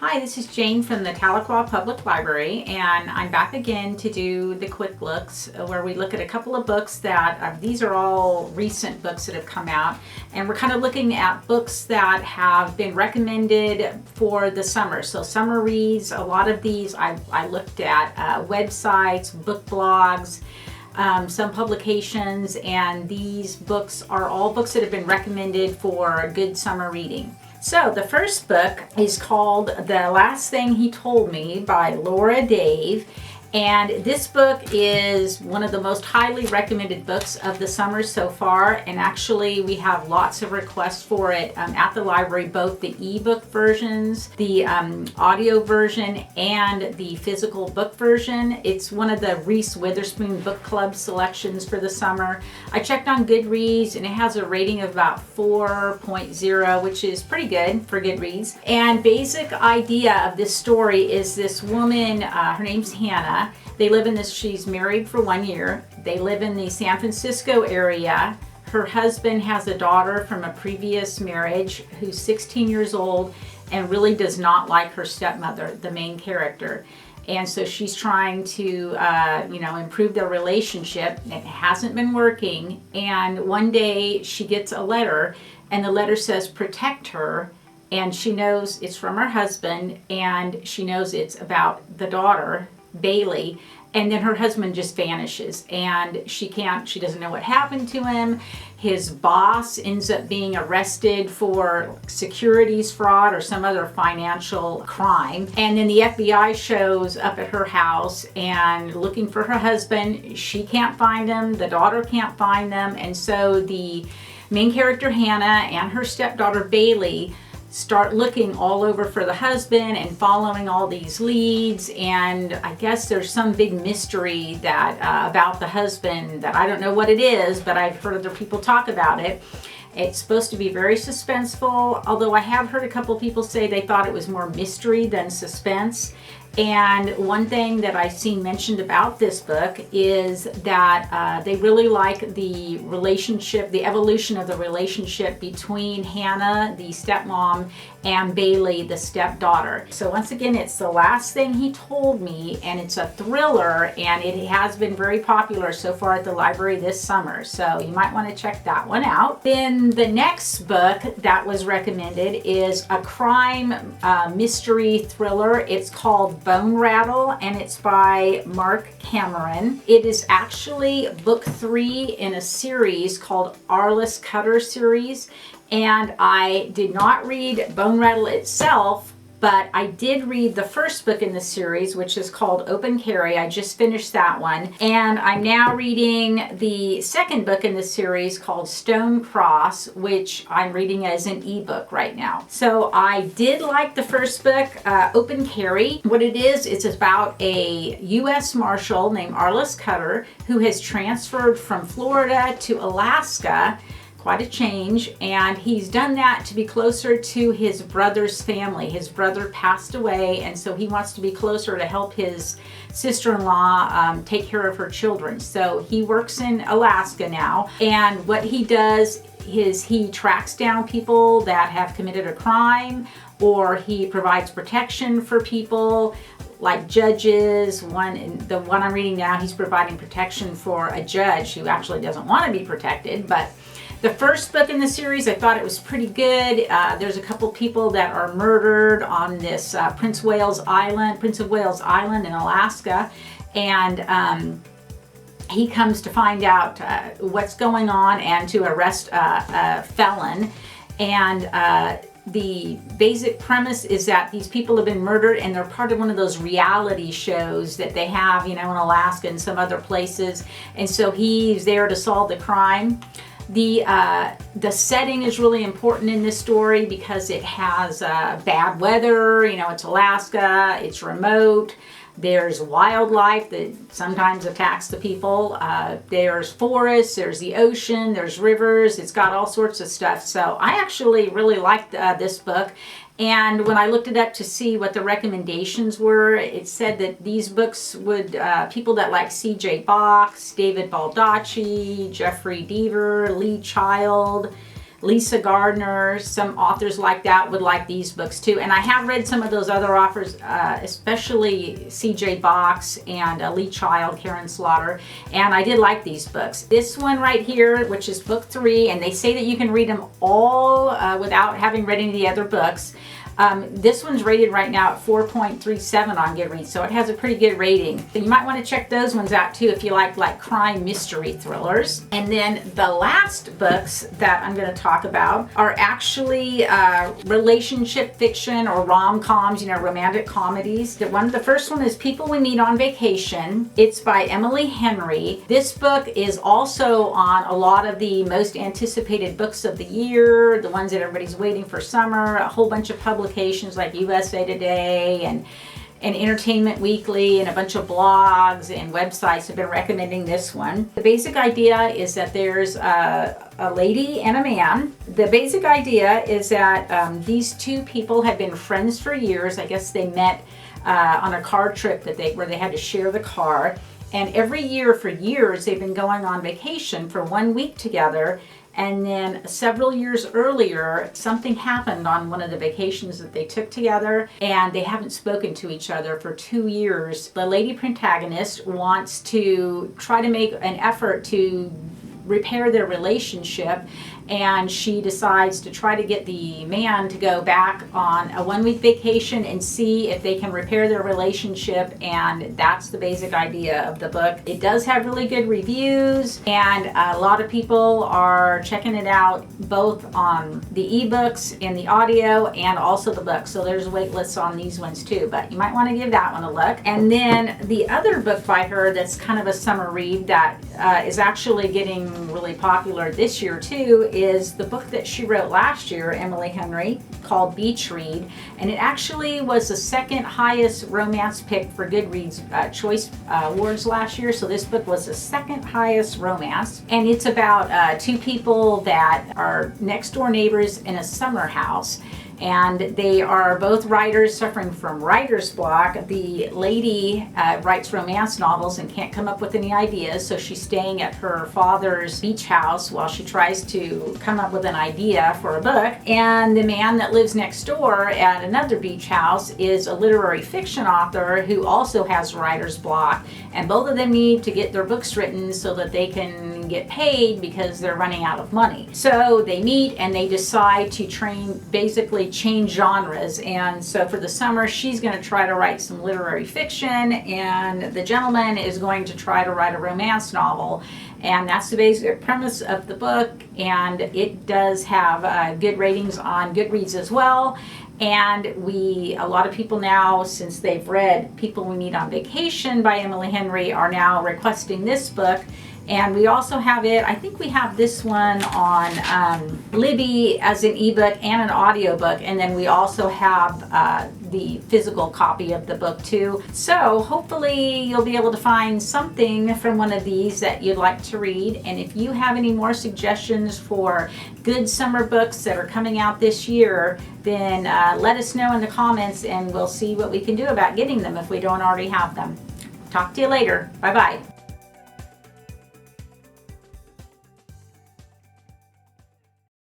Hi, this is Jane from the Tahlequah Public Library, and I'm back again to do the quick looks where we look at a couple of books that, these are all recent books that have come out, and we're kind of looking at books that have been recommended for the summer. So summer reads, a lot of these I looked at websites, book blogs, some publications, and these books are all books that have been recommended for good summer reading. So the first book is called The Last Thing He Told Me by Laura Dave. And this book is one of the most highly recommended books of the summer so far. And actually, we have lots of requests for it at the library, both the ebook versions, the audio version, and the physical book version. It's one of the Reese Witherspoon Book Club selections for the summer. I checked on Goodreads, and it has a rating of about 4.0, which is pretty good for Goodreads. And basic idea of this story is this woman, her name's Hannah. They live in this, she's married for 1 year. They live in the San Francisco area. Her husband has a daughter from a previous marriage who's 16 years old and really does not like her stepmother, the main character. And so she's trying to, improve their relationship. It hasn't been working. And one day she gets a letter, and the letter says, "Protect her." And she knows it's from her husband, and she knows it's about the daughter, Bailey, and then her husband just vanishes, and she doesn't know what happened to him. His boss ends up being arrested for securities fraud or some other financial crime, and then the FBI shows up at her house and looking for her husband. She can't find him, the daughter can't find them, and so the main character Hannah and her stepdaughter Bailey start looking all over for the husband and following all these leads. And I guess there's some big mystery that about the husband that I don't know what it is, but I've heard other people talk about it. It's supposed to be very suspenseful, although I have heard a couple people say they thought it was more mystery than suspense. And one thing that I've seen mentioned about this book is that they really like the relationship, the evolution of the relationship between Hannah, the stepmom, and Bailey, the stepdaughter. So once again, it's The Last Thing He Told Me, and it's a thriller, and it has been very popular so far at the library this summer. So you might want to check that one out. Then the next book that was recommended is a crime mystery thriller. It's called Bone Rattle, and it's by Mark Cameron. It is actually book 3 in a series called Arliss Cutter series, and I did not read Bone Rattle itself, but I did read the first book in the series, which is called Open Carry. I just finished that one. And I'm now reading the second book in the series called Stone Cross, which I'm reading as an ebook right now. So I did like the first book, Open Carry. What it is, it's about a U.S. Marshal named Arliss Cutter who has transferred from Florida to Alaska. Quite a change, and he's done that to be closer to his brother's family. His brother passed away, and so he wants to be closer to help his sister-in-law take care of her children. So he works in Alaska now, and what he does is he tracks down people that have committed a crime, or he provides protection for people like judges. The one I'm reading now, he's providing protection for a judge who actually doesn't want to be protected. But the first book in the series, I thought it was pretty good. There's a couple people that are murdered on this Prince of Wales Island in Alaska, and he comes to find out what's going on and to arrest a felon. And the basic premise is that these people have been murdered, and they're part of one of those reality shows that they have, in Alaska and some other places. And so he's there to solve the crime. The setting is really important in this story because it has bad weather. It's Alaska, it's remote. There's wildlife that sometimes attacks the people. There's forests, there's the ocean, there's rivers. It's got all sorts of stuff. So I actually really liked this book. And when I looked it up to see what the recommendations were, it said that these books would, people that like C.J. Box, David Baldacci, Jeffrey Deaver, Lee Child, Lisa Gardner, some authors like that would like these books too. And I have read some of those other authors, especially C.J. Box and Lee Child, Karen Slaughter, and I did like these books. This one right here, which is book 3, and they say that you can read them all without having read any of the other books. This one's rated right now at 4.37 on Goodreads, so it has a pretty good rating. So you might want to check those ones out too if you like crime mystery thrillers. And then the last books that I'm going to talk about are actually relationship fiction or rom-coms, romantic comedies. The first one is People We Meet on Vacation. It's by Emily Henry. This book is also on a lot of the most anticipated books of the year, the ones that everybody's waiting for summer, a whole bunch of publications like USA Today and Entertainment Weekly and a bunch of blogs and websites have been recommending this one. The basic idea is that there's a lady and a man. The basic idea is that these two people have been friends for years. I guess they met on a car trip where they had to share the car. And every year for years they've been going on vacation for 1 week together. And then several years earlier, something happened on one of the vacations that they took together, and they haven't spoken to each other for 2 years. The lady protagonist wants to try to make an effort to repair their relationship, and she decides to try to get the man to go back on a 1 week vacation and see if they can repair their relationship, and that's the basic idea of the book. It does have really good reviews, and a lot of people are checking it out both on the ebooks and the audio and also the book, so there's wait lists on these ones too, but you might want to give that one a look. And then the other book by her that's kind of a summer read that is actually getting really popular this year too is the book that she wrote last year, Emily Henry, called Beach Read, and it actually was the second highest romance pick for Goodreads Choice Awards last year, so this book was the second highest romance, and it's about two people that are next door neighbors in a summer house. And they are both writers suffering from writer's block. The lady writes romance novels and can't come up with any ideas, so she's staying at her father's beach house while she tries to come up with an idea for a book. And the man that lives next door at another beach house is a literary fiction author who also has writer's block. And both of them need to get their books written so that they can get paid because they're running out of money. So they meet and they decide to basically change genres. And so for the summer, she's going to try to write some literary fiction, and the gentleman is going to try to write a romance novel. And that's the basic premise of the book, and it does have good ratings on Goodreads as well. And a lot of people now, since they've read People We Meet on Vacation by Emily Henry, are now requesting this book. And we also have it, I think we have this one on Libby as an ebook and an audiobook, and then we also have the physical copy of the book too. So hopefully you'll be able to find something from one of these that you'd like to read. And if you have any more suggestions for good summer books that are coming out this year, then let us know in the comments and we'll see what we can do about getting them if we don't already have them. Talk to you later. Bye-bye.